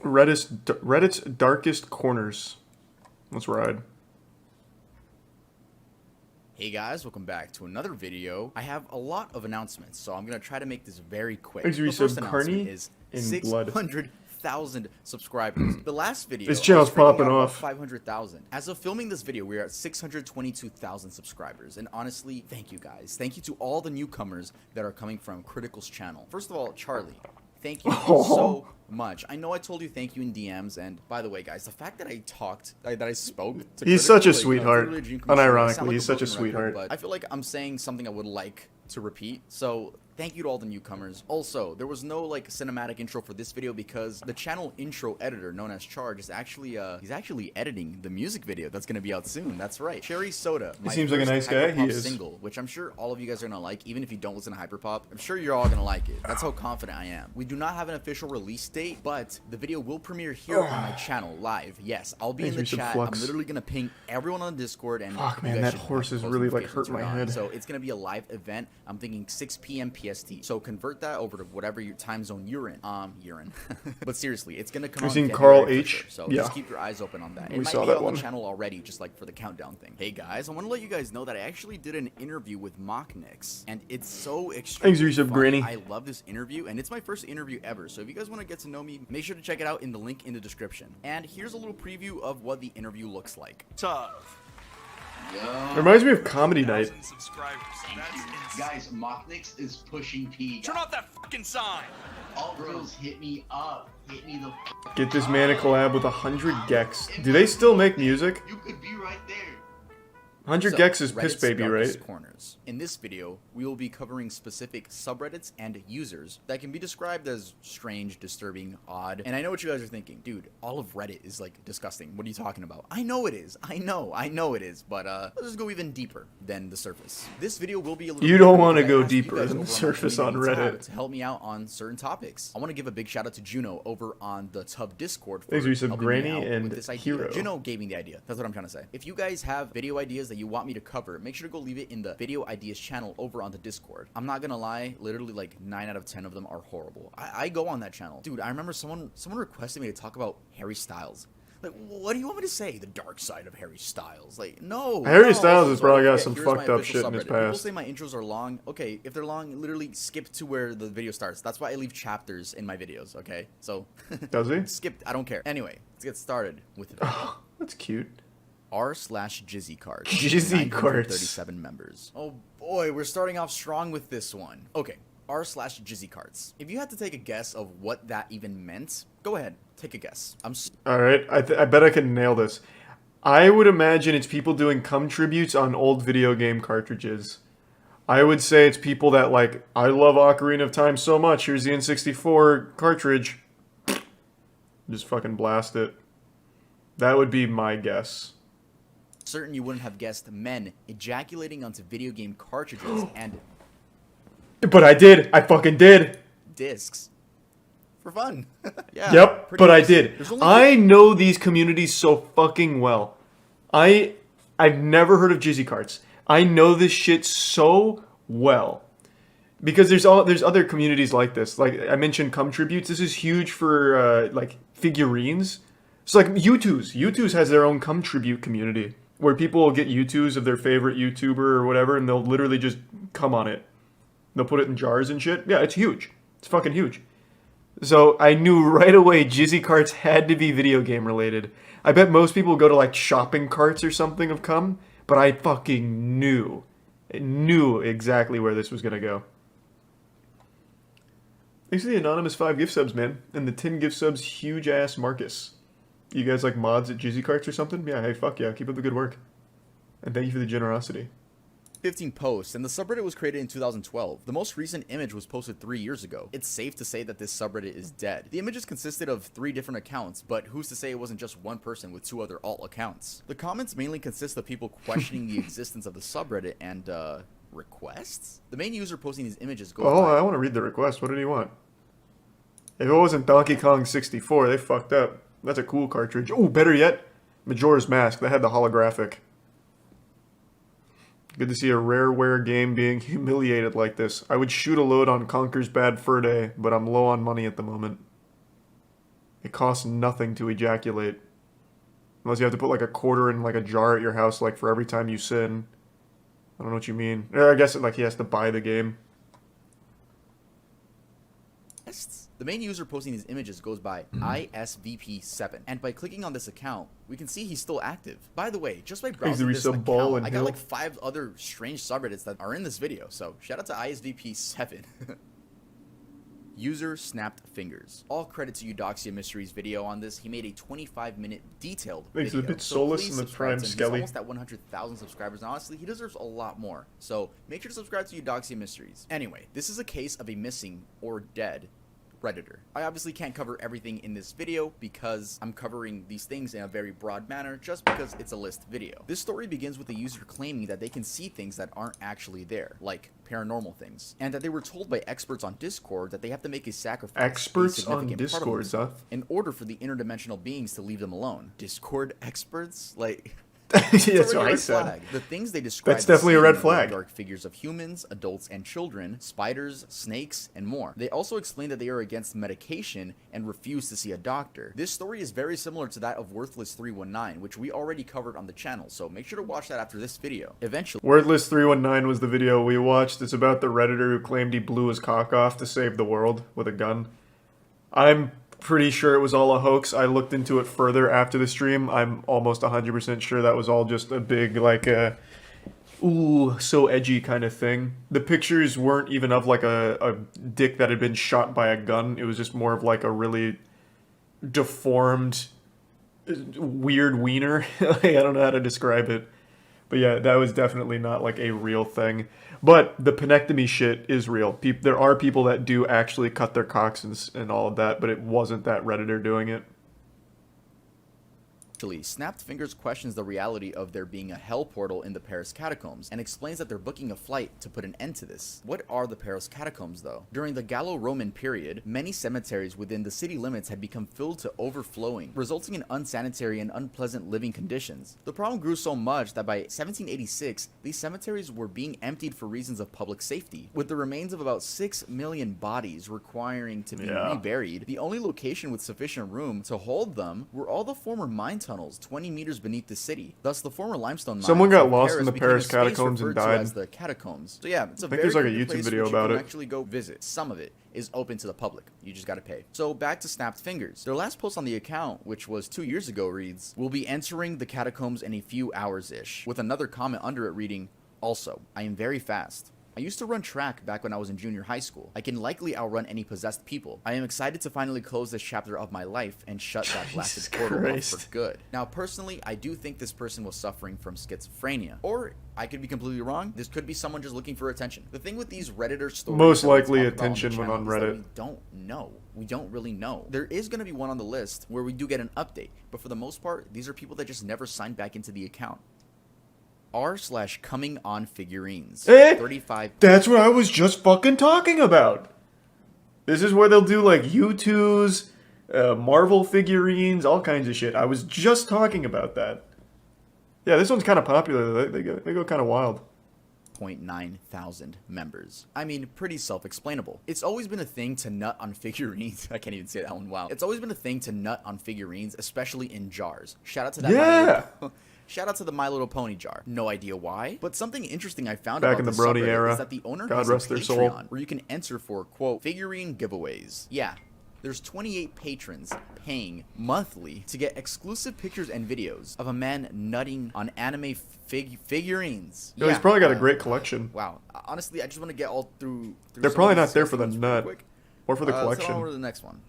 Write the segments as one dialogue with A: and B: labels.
A: Reddit's darkest corners. Let's ride.
B: Hey guys, welcome back to another video. I have a lot of announcements, so I'm gonna try to make this very quick.
A: The
B: first announcement is
A: in blood.
B: 600,000 subscribers. The last video,
A: this channel's popping off.
B: 500,000. As of filming this video, we are at 622,000 subscribers, and honestly, thank you guys. Thank you to all the newcomers that are coming from Critical's channel. First of all, Charlie, thank you so much. I know I told you thank you in DMs, and by the way, guys, the fact that I spoke to
A: he's such a sweetheart. Unironically, he's such a sweetheart.
B: But I feel like I'm saying something I would like to repeat, so thank you to all the newcomers. Also, there was no like cinematic intro for this video because the channel intro editor known as Charge is actually he's actually editing the music video that's gonna be out soon. That's right. Cherry Soda.
A: He seems like a nice guy. He is.
B: Single, which I'm sure all of you guys are gonna like, even if you don't listen to Hyperpop. I'm sure you're all gonna like it. That's how confident I am. We do not have an official release date, but the video will premiere here on my channel live. Yes, I'll be in the chat. I'm literally gonna ping everyone on Discord and
A: fuck man, that horse is really like hurt my head.
B: So it's gonna be a live event. I'm thinking 6 p.m. PST. So convert that over to whatever your time zone you're in. But seriously, it's gonna come out.
A: Seen Carl H.
B: Sure. So
A: yeah.
B: just keep your eyes open on that. It
A: we
B: might
A: saw
B: be
A: that
B: on
A: one.
B: The channel already, just like for the countdown thing. Hey guys, I want to let you guys know that I actually did an interview with Mocknix, and it's so extremely
A: Thanks,
B: fun.
A: Granny.
B: I love this interview, and it's my first interview ever. So if you guys want to get to know me, make sure to check it out in the link in the description. And here's a little preview of what the interview looks like.
C: Tough.
A: It reminds me of Comedy Night.
D: Guys, Mocknix is pushing P.
C: Turn off that fucking sign.
D: All bros, hit me up. Hit me the
A: Get this man a collab with 100 Gex. Do they still make music?
D: You could be right there.
A: 100 Gex is Piss
B: Reddit's
A: Baby,
B: darkest
A: right?
B: Corners. In this video, we will be covering specific subreddits and users that can be described as strange, disturbing, odd. And I know what you guys are thinking. Dude, all of Reddit is like disgusting. What are you talking about? I know it is. I know it is. But let's just go even deeper than the surface. This video will be a little
A: You don't want to go deeper than the surface on Reddit.
B: To help me out on certain topics. I want to give a big shout out to Juno over on the Tub Discord for
A: Thanks, Yusuf,
B: helping me
A: Granny,
B: out
A: and
B: with this idea.
A: Hero.
B: Juno gave me the idea. That's what I'm trying to say. If you guys have video ideas that you want me to cover, make sure to go leave it in the video ideas channel over on the Discord. I'm not gonna lie, literally like 9 out of 10 of them are horrible. I go on that channel. Dude, I remember someone requested me to talk about Harry Styles. Like, what do you want me to say? The dark side of Harry Styles. Like, no.
A: Harry Styles has
B: So,
A: probably got
B: okay,
A: some
B: here's
A: fucked
B: my
A: up
B: official
A: shit in his
B: subreddit. People
A: past.
B: say my intros are long. Okay, if they're long, literally skip to where the video starts. That's why I leave chapters in my videos, okay? So,
A: Does he?
B: skip, I don't care. Anyway, let's get started with it.
A: Oh, that's cute.
B: r/Jizzy cards.
A: Jizzy cards.
B: 937 members. Oh boy, we're starting off strong with this one. Okay, r/Jizzy cards. If you had to take a guess of what that even meant, go ahead, take a guess.
A: All right, I bet I can nail this. I would imagine it's people doing cum tributes on old video game cartridges. I would say it's people that like, I love Ocarina of Time so much. Here's the N64 cartridge. Just fucking blast it. That would be my guess.
B: certain you wouldn't have guessed men ejaculating onto video game cartridges and
A: But I did. I fucking did.
B: discs for fun. Yeah.
A: Yep,
B: pretty
A: but I
B: nice.
A: did.
B: There's only
A: I know these communities so fucking well. I've never heard of Jizzy Carts. I know this shit so well. Because there's other communities like this. Like I mentioned cum tributes. This is huge for like figurines. It's like U2's. U2's has their own cum tribute community where people will get U2's of their favorite YouTuber or whatever and they'll literally just cum on it. They'll put it in jars and shit. Yeah, it's huge. It's fucking huge. So I knew right away Jizzy Carts had to be video game related. I bet most people go to like shopping carts or something of cum, but I fucking knew exactly where this was gonna go. Thanks to the anonymous 5 gift subs, man, and the 10 gift subs, huge ass Marcus. You guys like mods at Jizzy Carts or something? Yeah, hey, fuck yeah, keep up the good work, and thank you for the generosity.
B: 15 posts, and the subreddit was created in 2012. The most recent image was posted 3 years ago. It's safe to say that this subreddit is dead. The images consisted of 3 different accounts, but who's to say it wasn't just one person with 2 other alt accounts? The comments mainly consist of people questioning the existence of the subreddit and, requests? The main user posting these images goes
A: Oh,
B: by...
A: I want to read the request. What did he want? If it wasn't Donkey Kong 64, they fucked up. That's a cool cartridge. Oh, better yet, Majora's Mask. That had the holographic. Good to see a rareware game being humiliated like this. I would shoot a load on Conker's Bad Fur Day, but I'm low on money at the moment. It costs nothing to ejaculate. Unless you have to put like a quarter in like a jar at your house, like for every time you sin. I don't know what you mean. I guess like he has to buy the game.
B: The main user posting these images goes by ISVP7, and by clicking on this account, we can see he's still active. By the way, just by browsing this account, I got like 5 other strange subreddits that are in this video, so shout out to ISVP7. User snapped fingers. All credit to Eudoxia Mystery's video on this. He made a 25-minute detailed
A: Makes
B: video.
A: it a bit soulless in the prime Skelly.
B: He's almost at 100,000 subscribers, and honestly, he deserves a lot more. So make sure to subscribe to Eudoxia Mysteries. Anyway, this is a case of a missing or dead Redditor. I obviously can't cover everything in this video because I'm covering these things in a very broad manner just because it's a list video. This story begins with the user claiming that they can see things that aren't actually there, like paranormal things, and that they were told by experts on Discord that they have to make a sacrifice.
A: Experts on Discord, huh?
B: In order for the interdimensional beings to leave them alone. Discord experts? Like...
A: Yeah, that's what I said.
B: The things they describe.
A: That's definitely a red flag.
B: Dark figures of humans, adults, and children, spiders, snakes, and more. They also explain that they are against medication and refuse to see a doctor. This story is very similar to that of Worthless 319, which we already covered on the channel, so make sure to watch that after this video. Eventually,
A: Worthless 319 was the video we watched. It's about the Redditor who claimed he blew his cock off to save the world with a gun. I'm pretty sure it was all a hoax. I looked into it further after the stream. I'm almost 100% sure that was all just a big, like, ooh, so edgy kind of thing. The pictures weren't even of, like, a dick that had been shot by a gun. It was just more of, like, a really deformed, weird wiener. I don't know how to describe it. But yeah, that was definitely not, like, a real thing. But the penectomy shit is real. There are people that do actually cut their cocks and all of that, but it wasn't that Redditor doing it.
B: Snapped Fingers questions the reality of there being a hell portal in the Paris catacombs and explains that they're booking a flight to put an end to this. What are the Paris catacombs though? During the Gallo-Roman period, many cemeteries within the city limits had become filled to overflowing, resulting in unsanitary and unpleasant living conditions. The problem grew so much that by 1786, these cemeteries were being emptied for reasons of public safety, with the remains of about 6 million bodies requiring to be reburied. The only location with sufficient room to hold them were all the former mine tunnels 20 meters beneath the city. Thus, the former limestone mines.
A: Someone got lost in the Paris catacombs and died.
B: As the catacombs. So yeah, it's a
A: I think there's like a YouTube video about it.
B: Actually, go visit. Some of it is open to the public. You just gotta pay. So back to Snapped Fingers. Their last post on the account, which was 2 years ago, reads, "We'll be entering the catacombs in a few hours-ish," with another comment under it reading, "Also, I am very fast. I used to run track back when I was in junior high school. I can likely outrun any possessed people. I am excited to finally close this chapter of my life and shut that blasted portal off for good." Now, personally, I do think this person was suffering from schizophrenia. Or, I could be completely wrong. This could be someone just looking for attention. The thing with these Redditor stories...
A: Most likely attention when on Reddit.
B: We don't know. We don't really know. There is going to be one on the list where we do get an update. But for the most part, these are people that just never signed back into the account. r/coming on figurines. 35.
A: That's what I was just fucking talking about. This is where they'll do like U2s, Marvel figurines, all kinds of shit. I was just talking about that. Yeah, this one's kind of popular. They go kind of wild.
B: 0.9 thousand members. I mean, pretty self-explainable. It's always been a thing to nut on figurines. I can't even say that one. Wow. It's always been a thing to nut on figurines, especially in jars. Shout out to that.
A: Yeah.
B: Shout out to the My Little Pony jar. No idea why, but something interesting I found
A: back
B: about
A: in the
B: this
A: Brony
B: subreddit
A: era.
B: is that the owner
A: God
B: has
A: rest
B: a
A: their soul.
B: Patreon where you can enter for, quote, figurine giveaways. Yeah. There's 28 patrons paying monthly to get exclusive pictures and videos of a man nutting on anime figurines.
A: Yo, he's probably got a great collection.
B: Wow. Honestly, I just want to get all through
A: They're probably not there for the nut or for the collection.
B: Let's go over to the next one.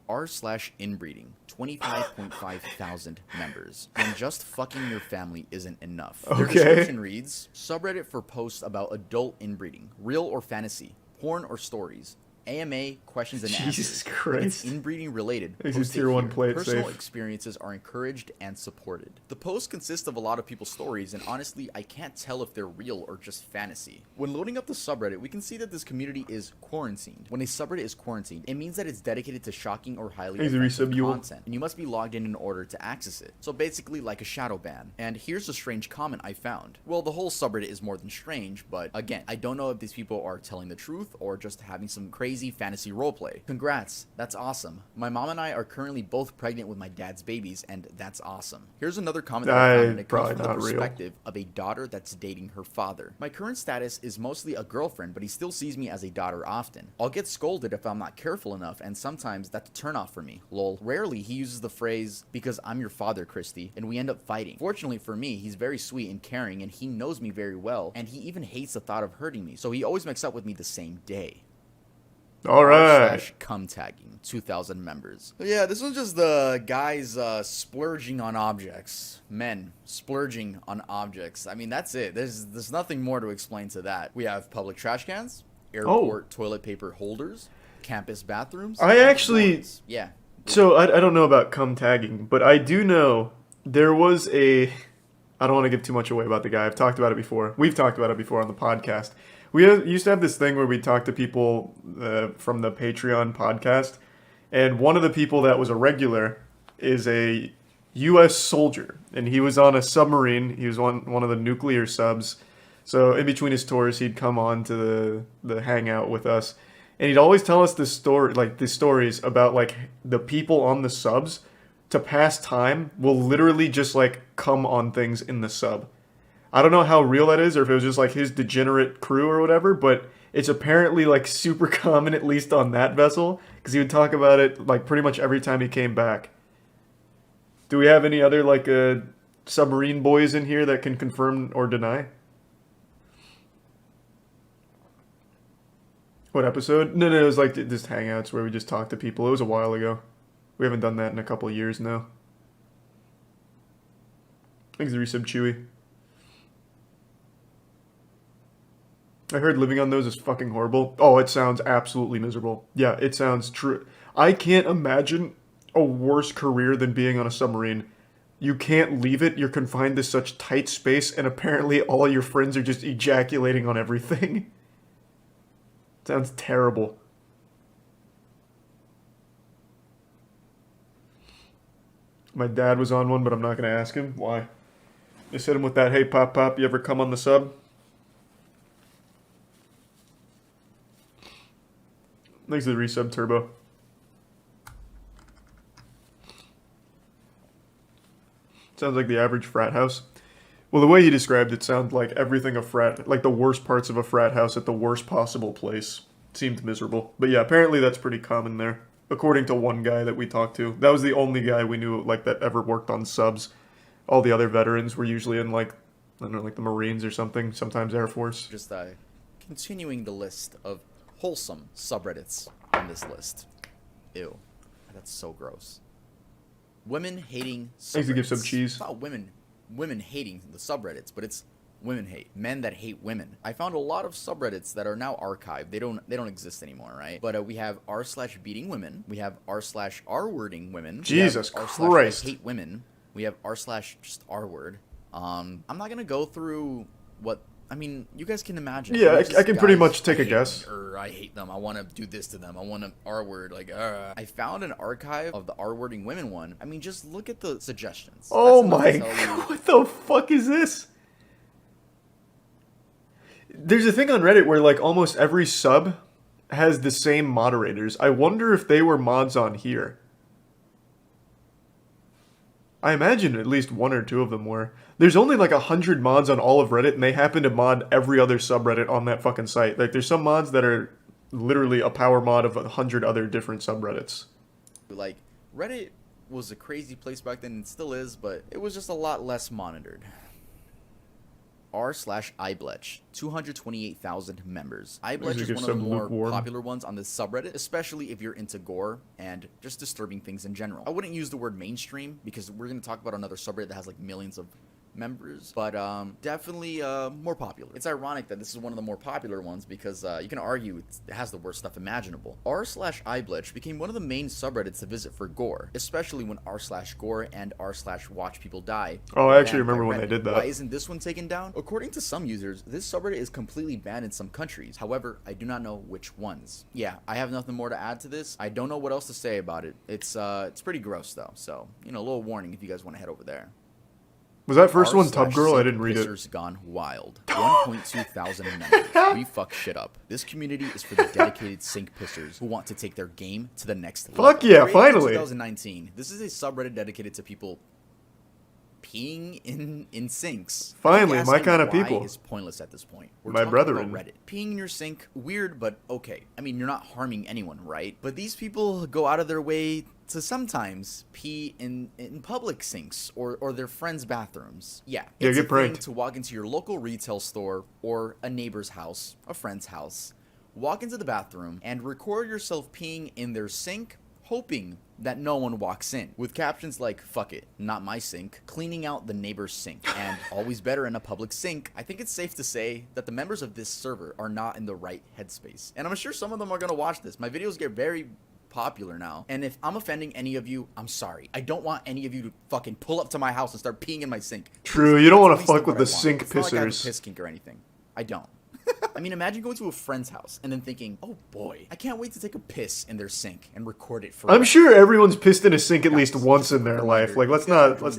B: r/inbreeding, 25.5 thousand members. And just fucking your family isn't enough. Their description reads, subreddit for posts about adult inbreeding, real or fantasy, porn or stories, AMA questions and answers.
A: Jesus Christ.
B: It's inbreeding related.
A: This is tier 1 play it
B: Personal
A: safe.
B: experiences are encouraged and supported. The post consists of a lot of people's stories, and honestly, I can't tell if they're real or just fantasy. When loading up the subreddit, we can see that this community is quarantined. When a subreddit is quarantined, it means that it's dedicated to shocking or highly offensive content, and you must be logged in order to access it. So basically like a shadow ban. And here's a strange comment I found. Well, the whole subreddit is more than strange, but again, I don't know if these people are telling the truth or just having some crazy crazy fantasy roleplay. Congrats, that's awesome. My mom and I are currently both pregnant with my dad's babies, and that's awesome. Here's another comment that I found, and it comes
A: Probably
B: from the
A: not real.
B: perspective of a daughter that's dating her father. My current status is mostly a girlfriend, but he still sees me as a daughter often. I'll get scolded if I'm not careful enough, and sometimes that's a turnoff for me. Lol. Rarely he uses the phrase, because I'm your father, Christy, and we end up fighting. Fortunately for me, he's very sweet and caring, and he knows me very well, and he even hates the thought of hurting me, so he always makes up with me the same day.
A: All right.
B: /cum tagging, 2,000 members. But yeah, this one's just the guys splurging on objects. Men splurging on objects. I mean, that's it. There's nothing more to explain to that. We have public trash cans, airport toilet paper holders, campus bathrooms.
A: I actually...
B: Yeah.
A: So, I don't know about cum tagging, but I do know there was a... I don't want to give too much away about the guy. I've talked about it before. We've talked about it before on the podcast. We used to have this thing where we talk to people from the Patreon podcast, and one of the people that was a regular is a U.S. soldier, and he was on a submarine. He was on one of the nuclear subs. So in between his tours, he'd come on to the hangout with us, and he'd always tell us the stories about like the people on the subs to pass time will literally just like come on things in the sub. I don't know how real that is, or if it was just like his degenerate crew or whatever, but it's apparently like super common, at least on that vessel, because he would talk about it like pretty much every time he came back. Do we have any other like submarine boys in here that can confirm or deny? What episode? No, it was like just hangouts where we just talked to people. It was a while ago. We haven't done that in a couple of years now. Thanks, the resub Chewy. I heard living on those is fucking horrible. Oh, it sounds absolutely miserable. Yeah, it sounds true. I can't imagine a worse career than being on a submarine. You can't leave it. You're confined to such tight space, and apparently all your friends are just ejaculating on everything. Sounds terrible. My dad was on one, but I'm not going to ask him. Why? Just hit him with that, hey, Pop, you ever come on the sub? Thanks to the resub, Turbo. Sounds like the average frat house. Well, the way he described it sounded like everything a frat, like the worst parts of a frat house at the worst possible place. Seemed miserable. But yeah, apparently that's pretty common there. According to one guy that we talked to. That was the only guy we knew like that ever worked on subs. All the other veterans were usually in like, I don't know, like the Marines or something, sometimes Air Force.
B: Just continuing the list of wholesome subreddits on this list. Ew. That's so gross. Women hating subreddits.
A: I used to give some cheese.
B: It's not women hating the subreddits, but it's women hate. Men that hate women. I found a lot of subreddits that are now archived. They don't exist anymore, right? But we have r/beating women. We have r/r-wording women.
A: Jesus
B: Christ. Hate women. We have r/just r-word. I'm not gonna go through what. I mean, you guys can imagine.
A: Yeah, I can pretty much take a guess.
B: Or I hate them. I want to do this to them. I want to R-word. Like, I found an archive of the R-wording women one. I mean, just look at the suggestions.
A: Oh my god, what the fuck is this? There's a thing on Reddit where like almost every sub has the same moderators. I wonder if they were mods on here. I imagine at least one or two of them were. There's only like 100 mods on all of Reddit, and they happen to mod every other subreddit on that fucking site. Like, there's some mods that are literally a power mod of 100 other different subreddits.
B: Like, Reddit was a crazy place back then, and still is, but it was just a lot less monitored. r/iBletch, 228,000 members. iBletch is one of the more popular ones on this subreddit, especially if you're into gore and just disturbing things in general. I wouldn't use the word mainstream because we're going to talk about another subreddit that has like millions of members, but definitely more popular. It's ironic that this is one of the more popular ones because you can argue it has the worst stuff imaginable. r/iBletch became one of the main subreddits to visit for gore, especially when r/gore and r/watch people die.
A: Oh, I actually remember when they did that.
B: Why isn't this one taken down? According to some users, this subreddit is completely banned in some countries. However, I do not know which ones. Yeah, I have nothing more to add to this. I don't know what else to say about it. It's pretty gross though, so, you know, a little warning if you guys want to head over there.
A: Was that first one Tub
B: r/sink
A: Girl? I didn't read it.
B: pissers gone wild. 1.2 thousand members. We fuck shit up. This community is for the dedicated sink pissers who want to take their game to the next level.
A: Fuck yeah,
B: Created in
A: finally.
B: 2019. This is a subreddit dedicated to people peeing in sinks.
A: Finally,
B: Asking
A: my kind of
B: why
A: people.
B: is pointless at this point. We're
A: My
B: talking
A: brethren.
B: about Reddit. Peeing in your sink, weird, but okay. I mean, you're not harming anyone, right? But these people go out of their way to sometimes pee in public sinks or their friends' bathrooms. Yeah,
A: Yeah,
B: it's
A: get
B: a
A: pranked.
B: thing to walk into your local retail store or a neighbor's house, a friend's house, walk into the bathroom, and record yourself peeing in their sink, hoping that no one walks in, with captions like, fuck it, not my sink, cleaning out the neighbor's sink, and always better in a public sink. I think it's safe to say that the members of this server are not in the right headspace. And I'm sure some of them are gonna watch this. My videos get very popular now, and if I'm offending any of you, I'm sorry. I don't want any of you to fucking pull up to my house and start peeing in my sink.
A: True, you don't want
B: That's
A: to
B: at least
A: fuck with
B: what
A: the
B: I want.
A: sink
B: It's not like I have a
A: pissers.
B: piss kink or anything. I don't. I mean, imagine going to a friend's house and then thinking, oh boy, I can't wait to take a piss in their sink and record it for
A: I'm sure everyone's pissed in a sink at least once in their life. Like, let's not mince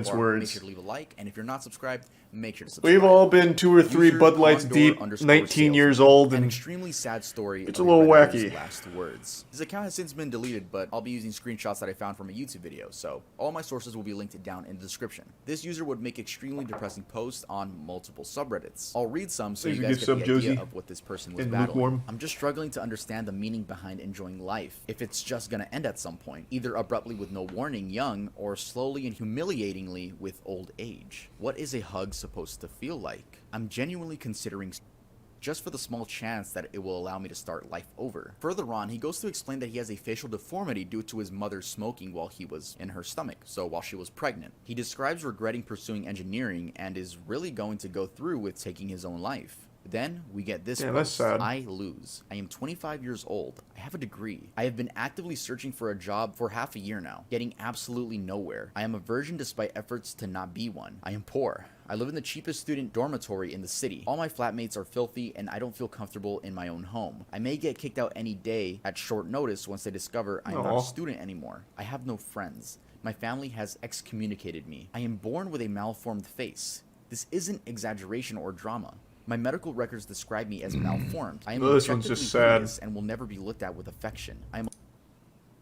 B: Make
A: words.
B: sure to leave a like, and if you're not subscribed, make sure to subscribe.
A: We've all been 2 or 3
B: User
A: Bud Lights deep,
B: Condor_salesman.
A: 19 years old,
B: An
A: and
B: extremely sad story.
A: it's
B: of
A: a little
B: Redditor's
A: wacky.
B: Last words. His account has since been deleted, but I'll be using screenshots that I found from a YouTube video, so all my sources will be linked down in the description. This user would make extremely depressing posts on multiple subreddits. I'll read some so
A: Thanks
B: you
A: for
B: guys
A: gift
B: get the
A: sub,
B: idea
A: Josie.
B: of what this person was
A: And
B: battling.
A: lukewarm.
B: I'm just struggling to understand the meaning behind enjoying life, if it's just gonna end at some point, either abruptly with no warning, young, or slowly and humiliatingly with old age. What is a hug supposed to feel like? I'm genuinely considering just for the small chance that it will allow me to start life over. Further on, he goes to explain that he has a facial deformity due to his mother smoking while he was in her stomach, so while she was pregnant. He describes regretting pursuing engineering and is really going to go through with taking his own life. Then we get this
A: Damn, that's
B: post.
A: sad.
B: I lose. I am 25 years old. I have a degree. I have been actively searching for a job for half a year now, getting absolutely nowhere. I am a virgin despite efforts to not be one. I am poor. I live in the cheapest student dormitory in the city. All my flatmates are filthy and I don't feel comfortable in my own home. I may get kicked out any day at short notice once they discover I am not
A: Aw.
B: a student anymore. I have no friends. My family has excommunicated me. I am born with a malformed face. This isn't exaggeration or drama. My medical records describe me as malformed. I am
A: Well, this one's just
B: objectively
A: sad.
B: hideous and will never be looked at with affection. I am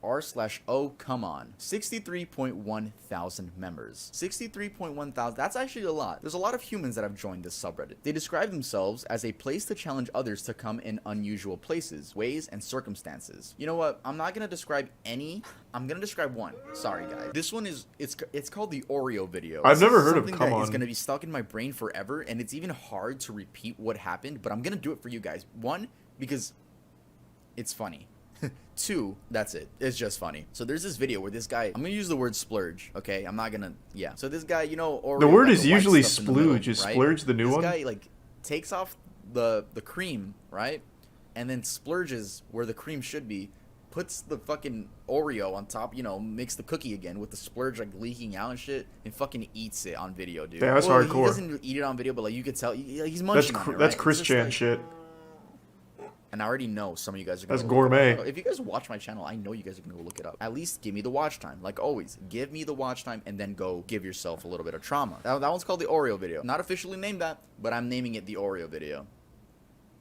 B: r/oh come on 63.1 thousand members. 63.1 thousand. That's actually a lot. There's a lot of humans that have joined this subreddit. They describe themselves as a place to challenge others to come in unusual places, ways, and circumstances. You know what? I'm not gonna describe any. I'm gonna describe one. Sorry, guys. This one is it's called the Oreo video.
A: I've
B: This
A: never
B: is
A: heard of
B: something
A: Come
B: that
A: On.
B: is gonna be stuck in my brain forever, and it's even hard to repeat what happened. But I'm gonna do it for you guys. One, because it's funny. 2, that's it. It's just funny. So there's this video where this guy, I'm gonna use the word splurge, okay? I'm not gonna, yeah. So this guy, you know, Oreo,
A: The word
B: got
A: is
B: white
A: usually
B: stuff in the middle,
A: splooge. Is
B: right?
A: splurge the new
B: this
A: one?
B: This guy, like, takes off the cream, right? And then splurges where the cream should be, puts the fucking Oreo on top, you know, makes the cookie again with the splurge, like, leaking out and shit, and fucking eats it on video, dude.
A: Damn, that's
B: Well,
A: hardcore.
B: He doesn't eat it on video, but, like, you could tell, he's munching on it, right?
A: That's
B: It's
A: Chris
B: just
A: Chan
B: like-
A: shit.
B: And I already know some of you guys are gonna
A: That's
B: go look it
A: gourmet.
B: up. If you guys watch my channel, I know you guys are gonna go look it up. At least give me the watch time. Like always, give me the watch time and then go give yourself a little bit of trauma. That one's called the Oreo video. Not officially named that, but I'm naming it the Oreo video.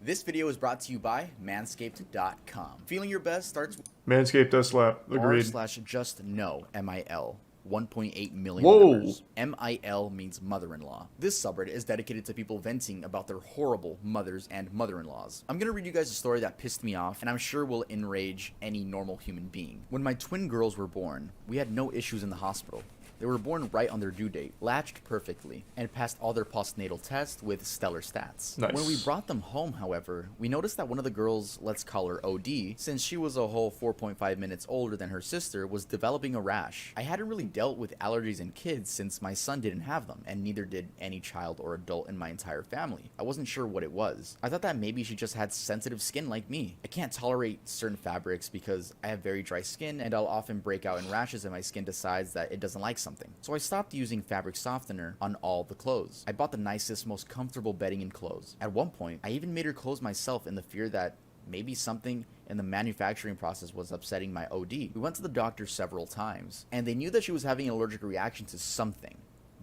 B: This video is brought to you by Manscaped.com. Feeling your best starts with
A: Manscaped does slap. Agreed.
B: r/just no, MIL. 1.8 million
A: Whoa.
B: members. MIL means mother-in-law. This subreddit is dedicated to people venting about their horrible mothers and mother-in-laws. I'm gonna read you guys a story that pissed me off and I'm sure will enrage any normal human being. When my twin girls were born, we had no issues in the hospital. They were born right on their due date, latched perfectly, and passed all their postnatal tests with stellar stats.
A: Nice.
B: When we brought them home, however, we noticed that one of the girls, let's call her OD, since she was a whole 4.5 minutes older than her sister, was developing a rash. I hadn't really dealt with allergies in kids since my son didn't have them, and neither did any child or adult in my entire family. I wasn't sure what it was. I thought that maybe she just had sensitive skin like me. I can't tolerate certain fabrics because I have very dry skin, and I'll often break out in rashes if my skin decides that it doesn't like something. So I stopped using fabric softener on all the clothes. I bought the nicest, most comfortable bedding and clothes. At one point, I even made her clothes myself in the fear that maybe something in the manufacturing process was upsetting my OD. We went to the doctor several times, and they knew that she was having an allergic reaction to something.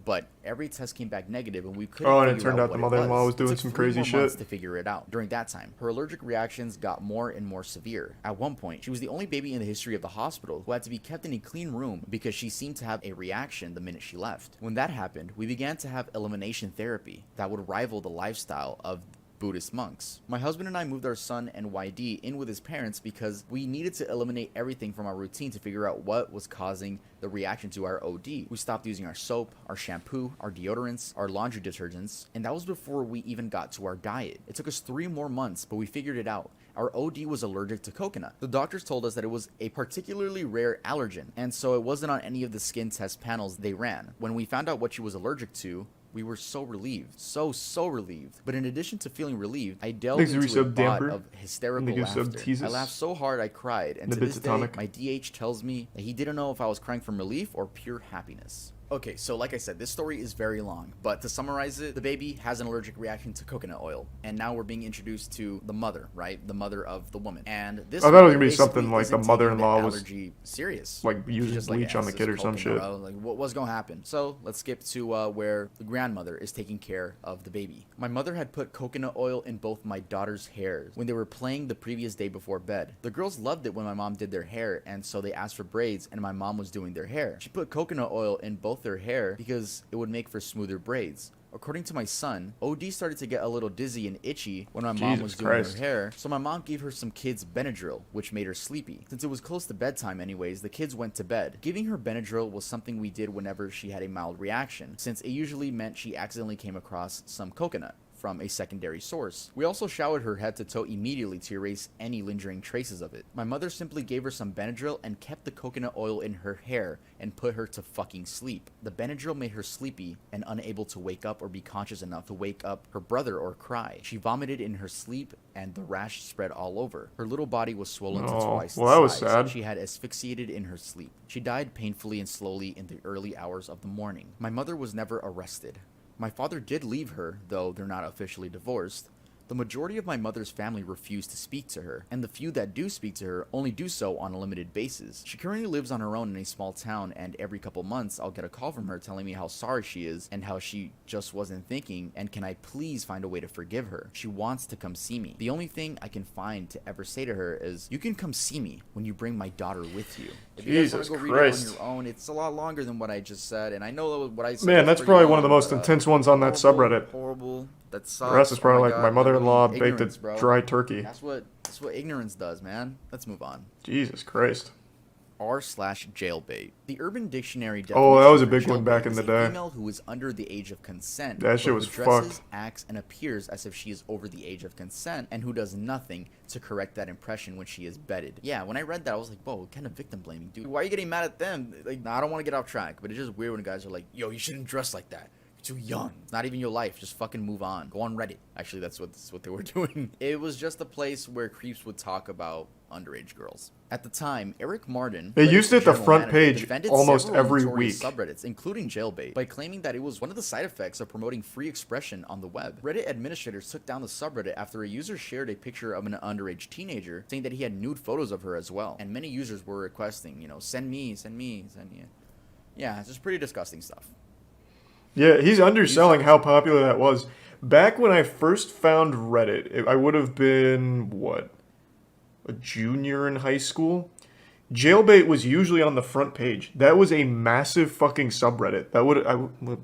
B: but every test came back negative and we couldn't
A: Oh, and it
B: figure
A: turned out
B: what
A: the
B: it
A: mother-in-law was doing
B: It took
A: some
B: 3
A: crazy
B: more
A: shit.
B: months to figure it out. During that time, her allergic reactions got more and more severe. At one point, she was the only baby in the history of the hospital who had to be kept in a clean room because she seemed to have a reaction the minute she left. When that happened, we began to have elimination therapy that would rival the lifestyle of Buddhist monks. My husband and I moved our son NYD in with his parents because we needed to eliminate everything from our routine to figure out what was causing the reaction to our OD. We stopped using our soap, our shampoo, our deodorants, our laundry detergents, and that was before we even got to our diet. It took us 3 more months, but we figured it out. Our OD was allergic to coconut. The doctors told us that it was a particularly rare allergen, and so it wasn't on any of the skin test panels they ran. When we found out what she was allergic to, we were so relieved. So relieved. But in addition to feeling relieved, I delved into a bot of hysterical laughter. I laughed so hard I cried, and to this day, my DH tells me that he didn't know if I was crying from relief or pure happiness. Okay, so like I said, this story is very long, but to summarize it, the baby has an allergic reaction to coconut oil, and now we're being introduced to the mother, right? The mother of the woman. And this
A: I thought it was gonna be something like the mother-in-law was
B: allergy serious.
A: like using bleach on the kid or some shit.
B: Like, what's gonna happen? So let's skip to where the grandmother is taking care of the baby. My mother had put coconut oil in both my daughter's hair when they were playing the previous day before bed. The girls loved it when my mom did their hair, and so they asked for braids, and my mom was doing their hair. She put coconut oil in both their hair because it would make for smoother braids. According to my son, OD started to get a little dizzy and itchy when my mom was doing her hair, so my mom gave her some kids Benadryl, which made her sleepy. Since it was close to bedtime anyways, the kids went to bed. Giving her Benadryl was something we did whenever she had a mild reaction, since it usually meant she accidentally came across some coconut from a secondary source. We also showered her head to toe immediately to erase any lingering traces of it. My mother simply gave her some Benadryl and kept the coconut oil in her hair and put her to fucking sleep. The Benadryl made her sleepy and unable to wake up or be conscious enough to wake up her brother or cry. She vomited in her sleep and the rash spread all over. Her little body was swollen to twice the size.
A: That was sad.
B: She had asphyxiated in her sleep. She died painfully and slowly in the early hours of the morning. My mother was never arrested. My father did leave her, though they're not officially divorced. The majority of my mother's family refused to speak to her, and the few that do speak to her only do so on a limited basis. She currently lives on her own in a small town, and every couple months I'll get a call from her telling me how sorry she is and how she just wasn't thinking, and can I please find a way to forgive her. She wants to come see me. The only thing I can find to ever say to her is, you can come see me when you bring my daughter with you. If you guys want to go read it on your own, it's a lot longer than what I just said, and I know what I said.
A: Man, that's probably one of the most intense ones on that subreddit.
B: Horrible. That sucks.
A: The rest is probably
B: God,
A: my mother-in-law baked a
B: bro.
A: dry turkey.
B: That's what ignorance does, man. Let's move on.
A: Jesus Christ.
B: R/jailbait. The Urban Dictionary
A: Oh, that was a
B: definition
A: big one back in
B: is
A: the
B: a
A: day.
B: female who is under the age of consent.
A: That shit
B: but
A: was
B: who dresses,
A: fucked.
B: acts, and appears as if she is over the age of consent, and who does nothing to correct that impression when she is bedded. Yeah, when I read that, I was like, whoa, what kind of victim blaming, dude? Why are you getting mad at them? Like, nah, I don't want to get off track, but it's just weird when guys are like, yo, you shouldn't dress like that. Too young. It's not even your life. Just fucking move on. Go on Reddit. Actually, that's what they were doing. It was just a place where creeps would talk about underage girls. At the time, Eric Martin,
A: They used it at the
B: general
A: front
B: manager,
A: page
B: defended
A: almost
B: several
A: every
B: notorious
A: week.
B: subreddits, including jailbait, by claiming that it was one of the side effects of promoting free expression on the web. Reddit administrators took down the subreddit after a user shared a picture of an underage teenager, saying that he had nude photos of her as well. And many users were requesting, send me. Yeah, it's just pretty disgusting stuff.
A: Yeah, he's underselling how popular that was. Back when I first found Reddit, I would have been, a junior in high school? Jailbait was usually on the front page. That was a massive fucking subreddit.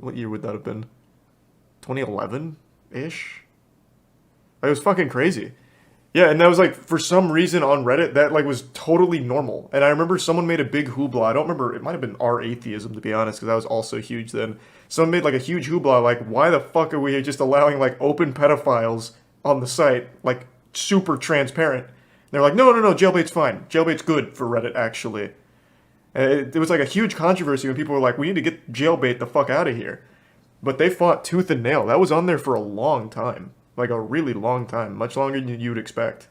A: What year would that have been? 2011-ish? It was fucking crazy. Yeah, and that was for some reason on Reddit, that was totally normal. And I remember someone made a big hoopla. I don't remember, it might have been our atheism to be honest, because that was also huge then. Someone made a huge hoopla, why the fuck are we just allowing open pedophiles on the site, super transparent. And they're like, no, jailbait's fine. Jailbait's good for Reddit, actually. And it was a huge controversy when people were like, we need to get jailbait the fuck out of here. But they fought tooth and nail. That was on there for a long time. A really long time. Much longer than you'd expect.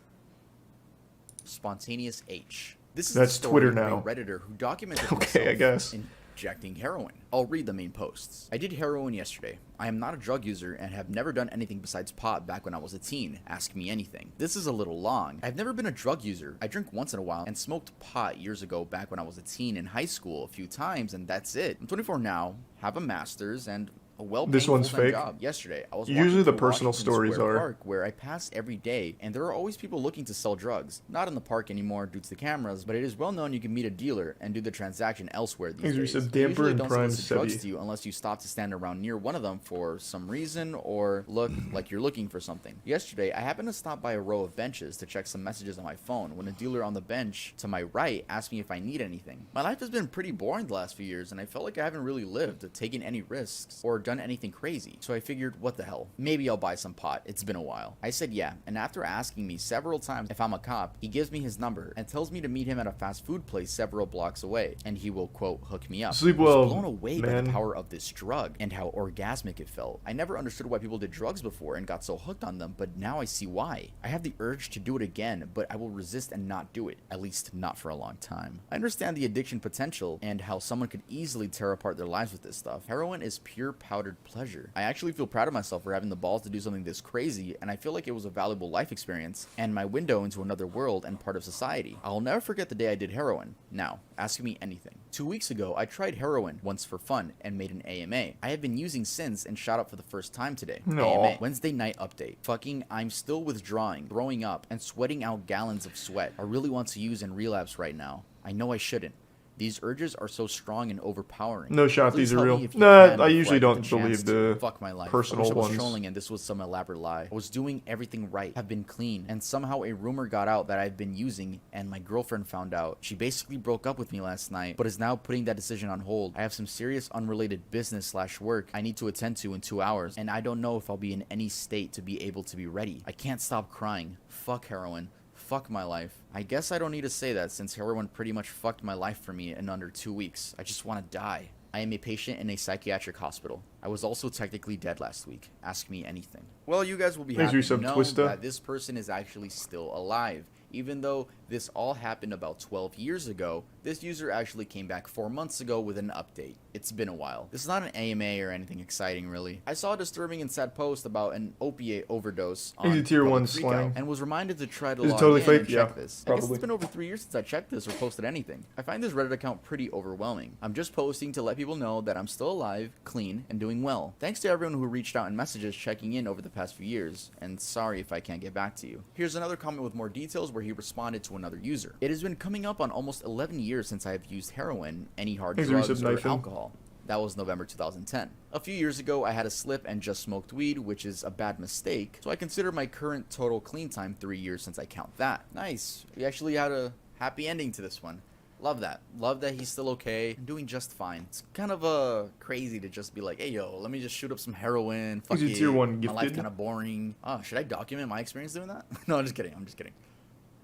B: Spontaneous H. This is
A: That's
B: the story
A: Twitter
B: of
A: now.
B: a Redditor who documented
A: Okay,
B: himself
A: I guess.
B: in injecting heroin. I'll read the main posts. I did heroin yesterday. I am not a drug user and have never done anything besides pot back when I was a teen. Ask me anything. This is a little long. I've never been a drug user. I drink once in a while and smoked pot years ago back when I was a teen in high school a few times, and that's it. I'm 24 now, have a master's, and a well-paying
A: This one's
B: full-time
A: fake.
B: job. Yesterday, I was
A: Usually
B: walking
A: the
B: through
A: personal
B: Washington
A: stories
B: Square
A: are.
B: Park, where I pass every day, and there are always people looking to sell drugs. Not in the park anymore due to the cameras, but it is well known you can meet a dealer and do the transaction elsewhere these days.
A: Said
B: They
A: damper
B: usually
A: and
B: don't
A: prime
B: solicit drugs
A: Sebi.
B: to you unless you stop to stand around near one of them for some reason or look like you're looking for something. Yesterday, I happened to stop by a row of benches to check some messages on my phone when a dealer on the bench to my right asked me if I need anything. My life has been pretty boring the last few years, and I felt like I haven't really lived, taken any risks, or done anything crazy. So I figured, what the hell? Maybe I'll buy some pot. It's been a while. I said yeah, and after asking me several times if I'm a cop, he gives me his number and tells me to meet him at a fast food place several blocks away, and he will, quote, hook me up.
A: Sleep
B: I was
A: well,
B: blown away by
A: man.
B: the power of this drug and how orgasmic it felt. I never understood why people did drugs before and got so hooked on them, but now I see why. I have the urge to do it again, but I will resist and not do it, at least not for a long time. I understand the addiction potential and how someone could easily tear apart their lives with this stuff. Heroin is pure powdered pleasure. I actually feel proud of myself for having the balls to do something this crazy, and I feel like it was a valuable life experience and my window into another world and part of society. I'll never forget the day I did heroin. Now, ask me anything. 2 weeks ago, I tried heroin once for fun and made an AMA. I have been using since and shot up for the first time today.
A: No.
B: AMA. Wednesday night update. Fucking, I'm still withdrawing, throwing up, and sweating out gallons of sweat. I really want to use and relapse right now. I know I shouldn't. These urges are so strong and overpowering.
A: No shot,
B: Please
A: these are
B: tell
A: real.
B: me if you
A: Nah,
B: can
A: I
B: before
A: usually
B: get
A: don't
B: chance
A: believe
B: to.
A: the
B: Fuck my life.
A: personal
B: I wish I was
A: ones.
B: trolling and this was some elaborate lie. I was doing everything right, have been clean, and somehow a rumor got out that I've been using, and my girlfriend found out. She basically broke up with me last night, but is now putting that decision on hold. I have some serious unrelated business/work I need to attend to in 2 hours, and I don't know if I'll be in any state to be able to be ready. I can't stop crying. Fuck heroin. Fuck my life. I guess I don't need to say that since heroin pretty much fucked my life for me in under 2 weeks. I just want to die. I am a patient in a psychiatric hospital. I was also technically dead last week. Ask me anything. Well, you guys will be
A: Thanks,
B: happy to
A: Resub
B: know
A: Twista.
B: that this person is actually still alive. Even though this all happened about 12 years ago, this user actually came back 4 months ago with an update. It's been a while. This is not an AMA or anything exciting, really. I saw a disturbing and sad post about an opiate overdose on
A: Easy tier
B: Public
A: one
B: Freakout
A: slang.
B: and was reminded to try to
A: Is it
B: log
A: totally
B: in
A: fake?
B: and
A: Yeah,
B: check this. I guess
A: probably.
B: it's been over 3 years since I checked this or posted anything. I find this Reddit account pretty overwhelming. I'm just posting to let people know that I'm still alive, clean, and doing well. Thanks to everyone who reached out in messages checking in over the past few years, and sorry if I can't get back to you. Here's another comment with more details where he responded to another user. It has been coming up on almost 11 years since I have used heroin, any hard
A: Thanks,
B: drugs,
A: Resub
B: or
A: Knifin.
B: alcohol. That was November 2010. A few years ago, I had a slip and just smoked weed, which is a bad mistake, so I consider my current total clean time 3 years since I count that. Nice. We actually had a happy ending to this one. Love that. Love that he's still okay and doing just fine. It's kind of crazy to just be like, hey yo, let me just shoot up some heroin. Fuck
A: Is it
B: it.
A: tier one
B: My life
A: gifted?
B: kind of boring. Oh, should I document my experience doing that? No, I'm just kidding. I'm just kidding.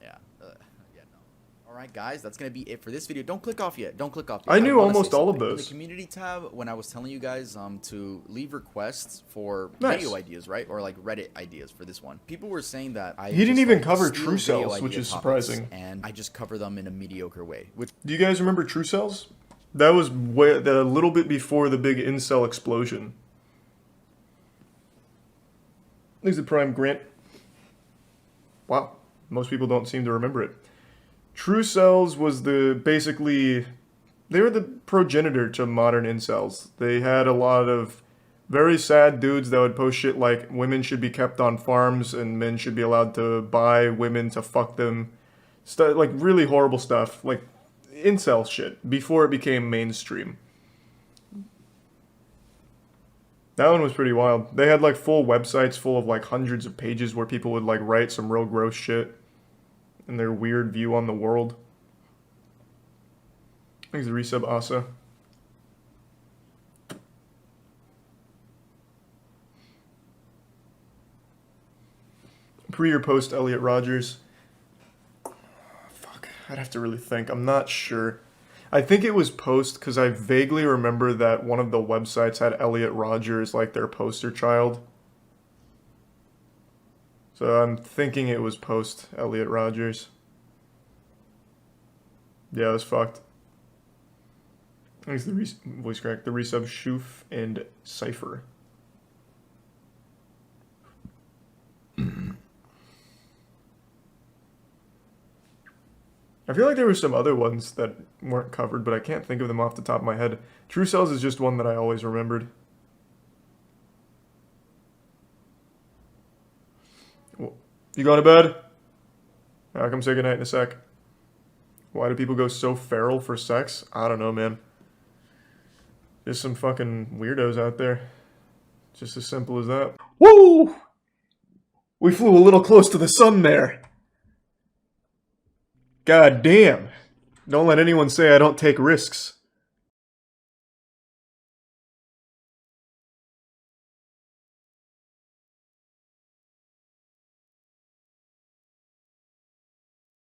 B: Yeah. Yeah, no. Alright guys, that's gonna be it for this video. Don't click off yet. Don't click off yet.
A: I knew
B: wanna say
A: almost all of
B: something. In
A: those.
B: the community tab, when I was telling you guys to leave requests for
A: Nice.
B: video ideas, right? Or like Reddit ideas for this one. People were saying that I
A: He didn't
B: just,
A: even
B: like,
A: cover
B: steal
A: True
B: video
A: Cells, which
B: idea
A: is
B: topics,
A: surprising.
B: and I just cover them in a mediocre way. Which
A: Do you guys remember True Cells? That was a little bit before the big incel explosion. There's the Prime Grant. Wow, most people don't seem to remember it. True Cells was basically, they were the progenitor to modern incels. They had a lot of very sad dudes that would post shit like women should be kept on farms and men should be allowed to buy women to fuck them. Like really horrible stuff, like incel shit, before it became mainstream. That one was pretty wild. They had like full websites full of like hundreds of pages where people would like write some real gross shit and their weird view on the world. Thanks, the resub, Asa. Pre or post Elliot Rogers? Fuck, I'd have to really think. I'm not sure. I think it was post because I vaguely remember that one of the websites had Elliot Rogers like their poster child. So I'm thinking it was post Elliot Rogers. Yeah, it was fucked. Thanks to the voice crack, the resub Shoof and Cypher. I feel like there were some other ones that weren't covered, but I can't think of them off the top of my head. True Cells is just one that I always remembered. You going to bed? I'll come say goodnight in a sec. Why do people go so feral for sex? I don't know, man. There's some fucking weirdos out there. Just as simple as that. Woo! We flew a little close to the sun there. God damn. Don't let anyone say I don't take risks.